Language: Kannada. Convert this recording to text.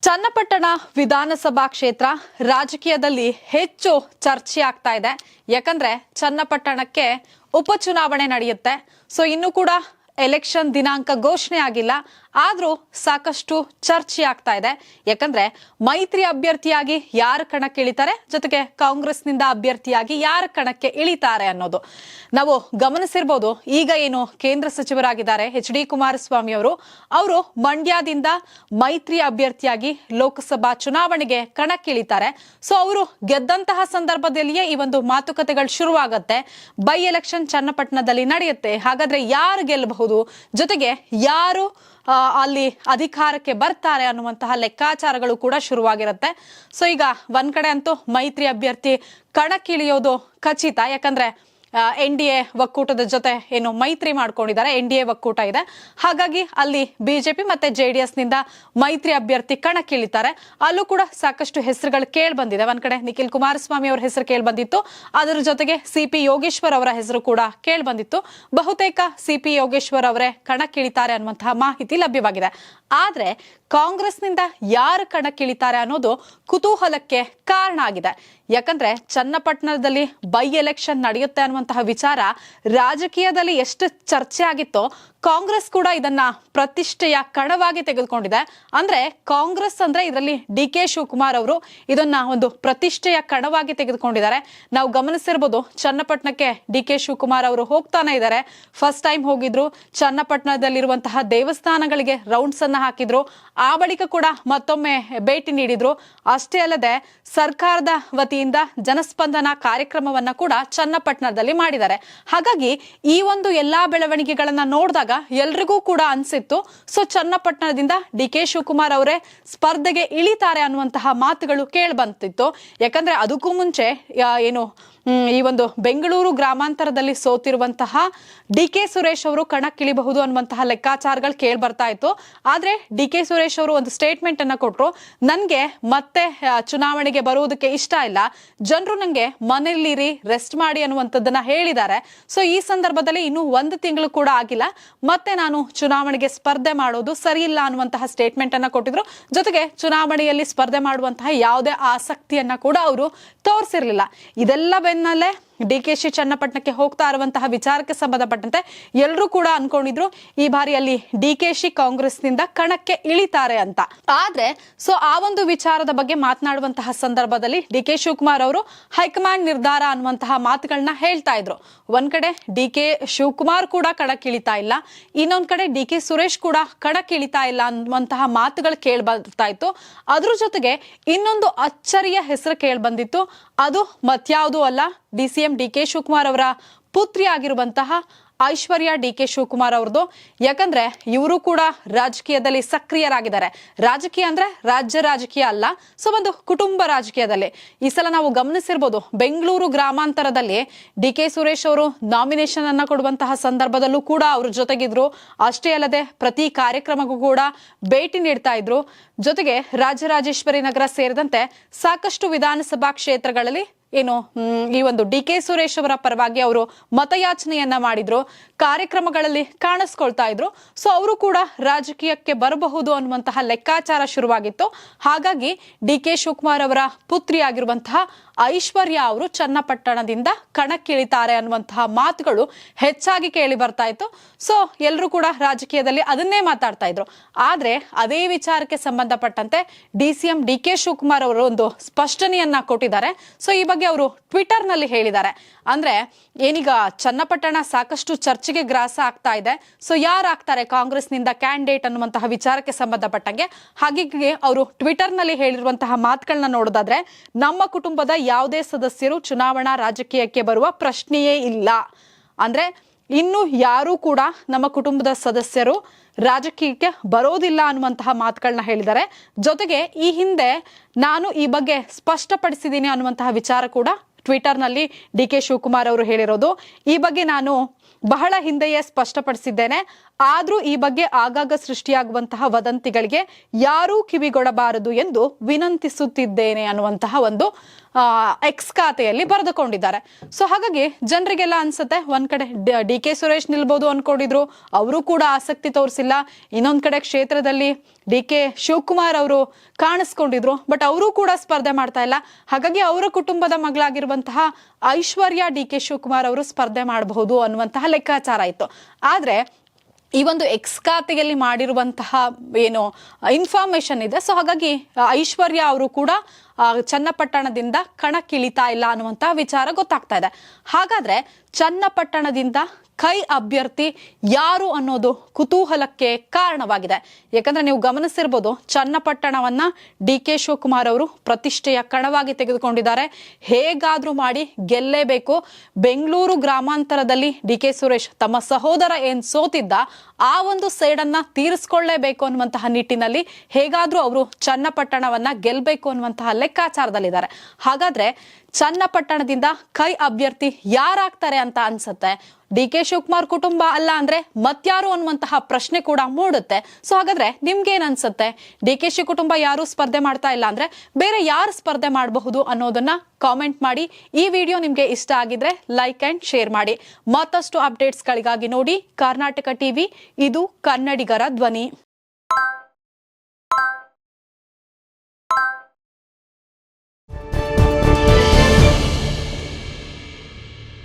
ಚನ್ನಪಟ್ಟಣ ವಿಧಾನಸಭಾ ಕ್ಷೇತ್ರ ರಾಜಕೀಯದಲ್ಲಿ ಹೆಚ್ಚು ಚರ್ಚೆ ಆಗ್ತಾ ಇದೆ. ಯಾಕಂದ್ರೆ ಚನ್ನಪಟ್ಟಣಕ್ಕೆ ಉಪಚುನಾವಣೆ ನಡೆಯುತ್ತೆ. ಸೊ ಇನ್ನು ಕೂಡ ಎಲೆಕ್ಷನ್ ದಿನಾಂಕ ಘೋಷಣೆ ಆಗಿಲ್ಲ, ಆದ್ರೂ ಸಾಕಷ್ಟು ಚರ್ಚೆ ಆಗ್ತಾ ಇದೆ. ಯಾಕಂದ್ರೆ ಮೈತ್ರಿ ಅಭ್ಯರ್ಥಿಯಾಗಿ ಯಾರು ಕಣಕ್ಕೆ ಇಳಿತಾರೆ, ಜೊತೆಗೆ ಕಾಂಗ್ರೆಸ್ನಿಂದ ಅಭ್ಯರ್ಥಿಯಾಗಿ ಯಾರು ಕಣಕ್ಕೆ ಇಳಿತಾರೆ ಅನ್ನೋದು ನಾವು ಗಮನಿಸಿರ್ಬೋದು. ಈಗ ಏನು ಕೇಂದ್ರ ಸಚಿವರಾಗಿದ್ದಾರೆ HD ಕುಮಾರಸ್ವಾಮಿ ಅವರು ಮಂಡ್ಯದಿಂದ ಮೈತ್ರಿ ಅಭ್ಯರ್ಥಿಯಾಗಿ ಲೋಕಸಭಾ ಚುನಾವಣೆಗೆ ಕಣಕ್ಕಿಳಿತಾರೆ. ಸೊ ಅವರು ಗೆದ್ದಂತಹ ಸಂದರ್ಭದಲ್ಲಿಯೇ ಈ ಒಂದು ಮಾತುಕತೆಗಳು ಶುರುವಾಗತ್ತೆ. ಬೈ ಎಲೆಕ್ಷನ್ ಚನ್ನಪಟ್ಟಣದಲ್ಲಿ ನಡೆಯುತ್ತೆ. ಹಾಗಾದ್ರೆ ಯಾರು ಗೆಲ್ಲಬಹುದು, ಜೊತೆಗೆ ಯಾರು ಅಲ್ಲಿ ಅಧಿಕಾರಕ್ಕೆ ಬರ್ತಾರೆ ಅನ್ನುವಂತಹ ಲೆಕ್ಕಾಚಾರಗಳು ಕೂಡ ಶುರುವಾಗಿರುತ್ತೆ. ಸೊ ಈಗ ಒಂದ್ ಕಡೆ ಅಂತೂ ಮೈತ್ರಿ ಅಭ್ಯರ್ಥಿ ಕಣಕ್ಕಿಳಿಯೋದು ಖಚಿತ. ಯಾಕಂದ್ರೆ NDA ಒಕ್ಕೂಟದ ಜೊತೆ ಏನು ಮೈತ್ರಿ ಮಾಡ್ಕೊಂಡಿದ್ದಾರೆ, NDA ಒಕ್ಕೂಟ ಇದೆ. ಹಾಗಾಗಿ ಅಲ್ಲಿ ಬಿಜೆಪಿ ಮತ್ತೆ JDS ನಿಂದ ಮೈತ್ರಿ ಅಭ್ಯರ್ಥಿ ಕಣಕ್ಕಿಳಿತಾರೆ. ಅಲ್ಲೂ ಕೂಡ ಸಾಕಷ್ಟು ಹೆಸರುಗಳು ಕೇಳಿ ಬಂದಿದೆ. ಒಂದ್ ಕಡೆ ನಿಖಿಲ್ ಕುಮಾರಸ್ವಾಮಿ ಅವರ ಹೆಸರು ಕೇಳಿ ಬಂದಿತ್ತು, ಅದರ ಜೊತೆಗೆ CP ಯೋಗೇಶ್ವರ್ ಅವರ ಹೆಸರು ಕೂಡ ಕೇಳಿ ಬಂದಿತ್ತು. ಬಹುತೇಕ CP ಯೋಗೇಶ್ವರ್ ಅವರೇ ಕಣಕ್ಕಿಳಿತಾರೆ ಅನ್ನುವಂತಹ ಮಾಹಿತಿ ಲಭ್ಯವಾಗಿದೆ. ಆದ್ರೆ ಕಾಂಗ್ರೆಸ್ನಿಂದ ಯಾರು ಕಣಕ್ಕಿಳಿತಾರೆ ಅನ್ನೋದು ಕುತೂಹಲಕ್ಕೆ ಕಾರಣ ಆಗಿದೆ. ಯಾಕಂದ್ರೆ ಚನ್ನಪಟ್ಟಣದಲ್ಲಿ ಬೈ ಎಲೆಕ್ಷನ್ ನಡೆಯುತ್ತೆ ಅನ್ನುವಂತಹ ವಿಚಾರ ರಾಜಕೀಯದಲ್ಲಿ ಎಷ್ಟು ಚರ್ಚೆ ಆಗಿತ್ತೋ, ಕಾಂಗ್ರೆಸ್ ಕೂಡ ಇದನ್ನ ಪ್ರತಿಷ್ಠೆಯ ಕಣವಾಗಿ ತೆಗೆದುಕೊಂಡಿದೆ. ಅಂದ್ರೆ ಕಾಂಗ್ರೆಸ್ ಅಂದ್ರೆ ಇದರಲ್ಲಿ DK ಶಿವಕುಮಾರ್ ಅವರು ಇದನ್ನ ಒಂದು ಪ್ರತಿಷ್ಠೆಯ ಕಣವಾಗಿ ತೆಗೆದುಕೊಂಡಿದ್ದಾರೆ. ನಾವು ಗಮನಿಸಿರ್ಬೋದು, ಚನ್ನಪಟ್ಟಣಕ್ಕೆ DK ಶಿವಕುಮಾರ್ ಅವರು ಹೋಗ್ತಾನೆ ಇದ್ದಾರೆ. ಫಸ್ಟ್ ಟೈಮ್ ಹೋಗಿದ್ರು, ಚನ್ನಪಟ್ಟಣದಲ್ಲಿರುವಂತಹ ದೇವಸ್ಥಾನಗಳಿಗೆ ರೌಂಡ್ಸ್ ಅನ್ನ ಹಾಕಿದ್ರು. ಆ ಬಳಿಕ ಕೂಡ ಮತ್ತೊಮ್ಮೆ ಭೇಟಿ ನೀಡಿದ್ರು. ಅಷ್ಟೇ ಅಲ್ಲದೆ ಸರ್ಕಾರದ ವತಿಯಿಂದ ಜನಸ್ಪಂದನ ಕಾರ್ಯಕ್ರಮವನ್ನ ಕೂಡ ಚನ್ನಪಟ್ಟಣದಲ್ಲಿ ಮಾಡಿದ್ದಾರೆ. ಹಾಗಾಗಿ ಈ ಒಂದು ಎಲ್ಲಾ ಬೆಳವಣಿಗೆಗಳನ್ನ ನೋಡಿದಾಗ ಎಲ್ರಿಗೂ ಕೂಡ ಅನ್ಸಿತ್ತು, ಸೊ ಚನ್ನಪಟ್ಟಣದಿಂದ DK ಶಿವಕುಮಾರ್ ಅವರೇ ಸ್ಪರ್ಧೆಗೆ ಇಳಿತಾರೆ ಅನ್ನುವಂತಹ ಮಾತುಗಳು ಕೇಳಿ ಬಂತಿತ್ತು. ಯಾಕಂದ್ರೆ ಅದಕ್ಕೂ ಮುಂಚೆ ಏನು ಈ ಒಂದು ಬೆಂಗಳೂರು ಗ್ರಾಮಾಂತರದಲ್ಲಿ ಸೋತಿರುವಂತಹ DK ಸುರೇಶ್ ಅವರು ಕಣಕ್ಕಿಳಿಬಹುದು ಅನ್ನುವಂತಹ ಲೆಕ್ಕಾಚಾರಗಳು ಕೇಳಿ ಬರ್ತಾ ಇತ್ತು. ಆದ್ರೆ DK ಸುರೇಶ್ ಅವರು ಒಂದು ಸ್ಟೇಟ್ಮೆಂಟ್ ಅನ್ನ ಕೊಟ್ರು, ನನ್ಗೆ ಮತ್ತೆ ಚುನಾವಣೆಗೆ ಬರುವುದಕ್ಕೆ ಇಷ್ಟ ಇಲ್ಲ, ಜನರು ನಂಗೆ ಮನೆಯಲ್ಲಿರಿ, ರೆಸ್ಟ್ ಮಾಡಿ ಅನ್ನುವಂಥದ್ದನ್ನ ಹೇಳಿದ್ದಾರೆ. ಸೊ ಈ ಸಂದರ್ಭದಲ್ಲಿ ಇನ್ನು 1 ತಿಂಗಳು ಕೂಡ ಆಗಿಲ್ಲ, ಮತ್ತೆ ನಾನು ಚುನಾವಣೆಗೆ ಸ್ಪರ್ಧೆ ಮಾಡೋದು ಸರಿ ಇಲ್ಲ ಅನ್ನುವಂತಹ ಸ್ಟೇಟ್ಮೆಂಟ್ ಅನ್ನ ಕೊಟ್ಟಿದ್ರು. ಜೊತೆಗೆ ಚುನಾವಣೆಯಲ್ಲಿ ಸ್ಪರ್ಧೆ ಮಾಡುವಂತಹ ಯಾವುದೇ ಆಸಕ್ತಿಯನ್ನ ಕೂಡ ಅವರು ತೋರಿಸಿರ್ಲಿಲ್ಲ. ಇದೆಲ್ಲ ಬೆನ್ನಲ್ಲೇ DKಶಿ ಚನ್ನಪಟ್ಟಣಕ್ಕೆ ಹೋಗ್ತಾ ಇರುವಂತಹ ವಿಚಾರಕ್ಕೆ ಸಂಬಂಧಪಟ್ಟಂತೆ ಎಲ್ಲರೂ ಕೂಡ ಅನ್ಕೊಂಡಿದ್ರು ಈ ಬಾರಿ ಅಲ್ಲಿ DKಶಿ ಕಾಂಗ್ರೆಸ್ನಿಂದ ಕಣಕ್ಕೆ ಇಳಿತಾರೆ ಅಂತ. ಆದ್ರೆ ಸೊ ಆ ಒಂದು ವಿಚಾರದ ಬಗ್ಗೆ ಮಾತನಾಡುವಂತಹ ಸಂದರ್ಭದಲ್ಲಿ DK ಶಿವಕುಮಾರ್ ಅವರು ಹೈಕಮಾಂಡ್ ನಿರ್ಧಾರ ಅನ್ನುವಂತಹ ಮಾತುಗಳನ್ನ ಹೇಳ್ತಾ ಇದ್ರು. ಒಂದ್ ಕಡೆ DK ಶಿವಕುಮಾರ್ ಕೂಡ ಕಣಕ್ಕಿಳಿತಾ ಇಲ್ಲ, ಇನ್ನೊಂದ್ ಕಡೆ DK ಸುರೇಶ್ ಕೂಡ ಕಣಕ್ಕಿಳಿತಾ ಇಲ್ಲ ಅನ್ನುವಂತಹ ಮಾತುಗಳು ಕೇಳಿ ಬರ್ತಾ ಇತ್ತು. ಅದ್ರ ಜೊತೆಗೆ ಇನ್ನೊಂದು ಅಚ್ಚರಿಯ ಹೆಸರು ಕೇಳಿ ಬಂದಿತ್ತು. ಅದು ಮತ್ಯಾವುದೂ ಅಲ್ಲ, DCM DK ಶಿವಕುಮಾರ್ ಅವರ ಪುತ್ರಿ ಆಗಿರುವಂತಹ ಐಶ್ವರ್ಯ DK ಶಿವಕುಮಾರ್ ಅವ್ರದ್ದು. ಯಾಕಂದ್ರೆ ಇವರು ಕೂಡ ರಾಜಕೀಯದಲ್ಲಿ ಸಕ್ರಿಯರಾಗಿದ್ದಾರೆ. ರಾಜಕೀಯ ಅಂದ್ರೆ ರಾಜ್ಯ ರಾಜಕೀಯ ಅಲ್ಲ, ಸೊ ಒಂದು ಕುಟುಂಬ ರಾಜಕೀಯದಲ್ಲಿ ಈ ಸಲ ನಾವು ಗಮನಿಸಿರ್ಬೋದು, ಬೆಂಗಳೂರು ಗ್ರಾಮಾಂತರದಲ್ಲಿ DK ಸುರೇಶ್ ಅವರು ನಾಮಿನೇಷನ್ ಅನ್ನ ಕೊಡುವಂತಹ ಸಂದರ್ಭದಲ್ಲೂ ಕೂಡ ಅವ್ರ ಜೊತೆಗಿದ್ರು. ಅಷ್ಟೇ ಅಲ್ಲದೆ ಪ್ರತಿ ಕಾರ್ಯಕ್ರಮಕ್ಕೂ ಕೂಡ ಭೇಟಿ ನೀಡ್ತಾ ಇದ್ರು. ಜೊತೆಗೆ ರಾಜರಾಜೇಶ್ವರಿ ನಗರ ಸೇರಿದಂತೆ ಸಾಕಷ್ಟು ವಿಧಾನಸಭಾ ಕ್ಷೇತ್ರಗಳಲ್ಲಿ ಏನು ಈ ಒಂದು DK ಸುರೇಶ್ ಅವರ ಪರವಾಗಿ ಅವರು ಮತಯಾಚನೆಯನ್ನ ಮಾಡಿದ್ರು, ಕಾರ್ಯಕ್ರಮಗಳಲ್ಲಿ ಕಾಣಿಸ್ಕೊಳ್ತಾ ಇದ್ರು. ಸೊ ಅವರು ಕೂಡ ರಾಜಕೀಯಕ್ಕೆ ಬರಬಹುದು ಅನ್ನುವಂತಹ ಲೆಕ್ಕಾಚಾರ ಶುರುವಾಗಿತ್ತು. ಹಾಗಾಗಿ DK ಶಿವಕುಮಾರ್ ಅವರ ಪುತ್ರಿ ಆಗಿರುವಂತಹ ಐಶ್ವರ್ಯ ಅವರು ಚನ್ನಪಟ್ಟಣದಿಂದ ಕಣಕ್ಕಿಳಿತಾರೆ ಅನ್ನುವಂತಹ ಮಾತುಗಳು ಹೆಚ್ಚಾಗಿ ಕೇಳಿ ಬರ್ತಾ ಇತ್ತು. ಸೊ ಎಲ್ಲರೂ ಕೂಡ ರಾಜಕೀಯದಲ್ಲಿ ಅದನ್ನೇ ಮಾತಾಡ್ತಾ ಇದ್ರು. ಆದ್ರೆ ಅದೇ ವಿಚಾರಕ್ಕೆ ಸಂಬಂಧಪಟ್ಟಂತೆ DCM DK ಶಿವಕುಮಾರ್ ಅವರು ಒಂದು ಸ್ಪಷ್ಟನೆಯನ್ನ ಕೊಟ್ಟಿದ್ದಾರೆ. ಸೊ ಈ ಬಗ್ಗೆ ಅವರು ಟ್ವಿಟರ್ ನಲ್ಲಿ ಹೇಳಿದ್ದಾರೆ. ಅಂದ್ರೆ ಏನೀಗ ಚನ್ನಪಟ್ಟಣ ಸಾಕಷ್ಟು ಚರ್ಚೆಗೆ ಗ್ರಾಸ ಆಗ್ತಾ ಇದೆ. ಸೊ ಯಾರಾಗ್ತಾರೆ ಕಾಂಗ್ರೆಸ್ನಿಂದ ಕ್ಯಾಂಡಿಡೇಟ್ ಅನ್ನುವಂತಹ ವಿಚಾರಕ್ಕೆ ಸಂಬಂಧಪಟ್ಟಂಗೆ. ಹಾಗಾಗಿ ಅವರು ಟ್ವಿಟರ್ ನಲ್ಲಿ ಹೇಳಿರುವಂತಹ ಮಾತುಗಳನ್ನ ನೋಡೋದಾದ್ರೆ, ನಮ್ಮ ಕುಟುಂಬದ ಯಾವುದೇ ಸದಸ್ಯರು ಚುನಾವಣಾ ರಾಜಕೀಯಕ್ಕೆ ಬರುವ ಪ್ರಶ್ನೆಯೇ ಇಲ್ಲ. ಅಂದ್ರೆ ಇನ್ನು ಯಾರು ಕೂಡ ನಮ್ಮ ಕುಟುಂಬದ ಸದಸ್ಯರು ರಾಜಕೀಯಕ್ಕೆ ಬರೋದಿಲ್ಲ ಅನ್ನುವಂತಹ ಮಾತುಗಳನ್ನ ಹೇಳಿದ್ದಾರೆ. ಜೊತೆಗೆ ಈ ಹಿಂದೆ ನಾನು ಈ ಬಗ್ಗೆ ಸ್ಪಷ್ಟಪಡಿಸಿದ್ದೀನಿ ಅನ್ನುವಂತಹ ವಿಚಾರ ಕೂಡ ಟ್ವಿಟರ್ ನಲ್ಲಿ DK ಶಿವಕುಮಾರ್ ಅವರು ಹೇಳಿರೋದು. ಈ ಬಗ್ಗೆ ನಾನು ಬಹಳ ಹಿಂದೆಯೇ ಸ್ಪಷ್ಟಪಡಿಸಿದ್ದೇನೆ. ಆದ್ರೂ ಈ ಬಗ್ಗೆ ಆಗಾಗ ಸೃಷ್ಟಿಯಾಗುವಂತಹ ವದಂತಿಗಳಿಗೆ ಯಾರೂ ಕಿವಿಗೊಡಬಾರದು ಎಂದು ವಿನಂತಿಸುತ್ತಿದ್ದೇನೆ ಅನ್ನುವಂತಹ ಒಂದು ಎಕ್ಸ್ ಖಾತೆಯಲ್ಲಿ ಬರೆದುಕೊಂಡಿದ್ದಾರೆ. ಸೊ ಹಾಗಾಗಿ ಜನರಿಗೆಲ್ಲ ಅನ್ಸುತ್ತೆ, ಒಂದ್ ಕಡೆ ಡಿ ಕೆ ಸುರೇಶ್ ನಿಲ್ಬಹುದು ಅನ್ಕೊಂಡಿದ್ರು, ಅವರು ಕೂಡ ಆಸಕ್ತಿ ತೋರಿಸಿಲ್ಲ. ಇನ್ನೊಂದ್ ಕಡೆ ಕ್ಷೇತ್ರದಲ್ಲಿ ಡಿ ಕೆ ಶಿವಕುಮಾರ್ ಅವರು ಕಾಣಿಸ್ಕೊಂಡಿದ್ರು, ಬಟ್ ಅವರು ಕೂಡ ಸ್ಪರ್ಧೆ ಮಾಡ್ತಾ ಇಲ್ಲ. ಹಾಗಾಗಿ ಅವರ ಕುಟುಂಬದ ಮಗಳಾಗಿರುವಂತಹ ಐಶ್ವರ್ಯ ಡಿ ಕೆ ಶಿವಕುಮಾರ್ ಅವರು ಸ್ಪರ್ಧೆ ಮಾಡಬಹುದು ಅನ್ನುವಂತಹ ಲೆಕ್ಕಾಚಾರ ಇತ್ತು. ಆದ್ರೆ ಈ ಒಂದು ಎಕ್ಸ್ ಖಾತೆಯಲ್ಲಿ ಮಾಡಿರುವಂತಹ ಏನು ಇನ್ಫಾರ್ಮೇಶನ್ ಇದೆ, ಸೊ ಹಾಗಾಗಿ ಐಶ್ವರ್ಯ ಅವರು ಕೂಡ ಚನ್ನಪಟ್ಟಣದಿಂದ ಕಣಕ್ಕಿಳಿತಾ ಇಲ್ಲ ಅನ್ನುವಂತಹ ವಿಚಾರ ಗೊತ್ತಾಗ್ತಾ ಇದೆ. ಹಾಗಾದ್ರೆ ಚನ್ನಪಟ್ಟಣದಿಂದ ಕೈ ಅಭ್ಯರ್ಥಿ ಯಾರು ಅನ್ನೋದು ಕುತೂಹಲಕ್ಕೆ ಕಾರಣವಾಗಿದೆ. ಯಾಕಂದ್ರೆ ನೀವು ಗಮನಿಸಿರ್ಬೋದು, ಚನ್ನಪಟ್ಟಣವನ್ನ ಡಿ ಕೆ ಶಿವಕುಮಾರ್ ಅವರು ಪ್ರತಿಷ್ಠೆಯ ಕಣವಾಗಿ ತೆಗೆದುಕೊಂಡಿದ್ದಾರೆ. ಹೇಗಾದ್ರೂ ಮಾಡಿ ಗೆಲ್ಲೇಬೇಕು. ಬೆಂಗಳೂರು ಗ್ರಾಮಾಂತರದಲ್ಲಿ ಡಿ ಕೆ ಸುರೇಶ್ ತಮ್ಮ ಸಹೋದರ ಏನ್ ಸೋತಿದ್ದ ಆ ಒಂದು ಸೇಡನ್ನ ತೀರಿಸಿಕೊಳ್ಳೇಬೇಕು ಅನ್ನುವಂತಹ ನಿಟ್ಟಿನಲ್ಲಿ ಹೇಗಾದ್ರೂ ಅವರು ಚನ್ನಪಟ್ಟಣವನ್ನ ಗೆಲ್ಬೇಕು ಅನ್ನುವಂತಹ ಲೆಕ್ಕಾಚಾರದಲ್ಲಿದ್ದಾರೆ. ಹಾಗಾದ್ರೆ ಚನ್ನಪಟ್ಟಣದಿಂದ ಕೈ ಅಭ್ಯರ್ಥಿ ಯಾರಾಗ್ತಾರೆ ಅಂತ ಅನ್ಸುತ್ತೆ? ಡಿ ಕೆ ಶಿವಕುಮಾರ್ ಕುಟುಂಬ ಅಲ್ಲ ಅಂದ್ರೆ ಮತ್ಯಾರು ಅನ್ನುವಂತಹ ಪ್ರಶ್ನೆ ಕೂಡ ಮೂಡುತ್ತೆ. ಸೊ ಹಾಗಾದ್ರೆ ನಿಮ್ಗೇನ್ ಅನ್ಸುತ್ತೆ? ಡಿ ಕೆ ಶಿ ಕುಟುಂಬ ಯಾರು ಸ್ಪರ್ಧೆ ಮಾಡ್ತಾ ಇಲ್ಲ ಅಂದ್ರೆ ಬೇರೆ ಯಾರು ಸ್ಪರ್ಧೆ ಮಾಡಬಹುದು ಅನ್ನೋದನ್ನ ಕಾಮೆಂಟ್ ಮಾಡಿ. ಈ ವಿಡಿಯೋ ನಿಮ್ಗೆ ಇಷ್ಟ ಆಗಿದ್ರೆ ಲೈಕ್ ಅಂಡ್ ಶೇರ್ ಮಾಡಿ. ಮತ್ತಷ್ಟು ಅಪ್ಡೇಟ್ಸ್ ಗಳಿಗಾಗಿ ನೋಡಿ ಕರ್ನಾಟಕ ಟಿವಿ, ಇದು ಕನ್ನಡಿಗರ ಧ್ವನಿ.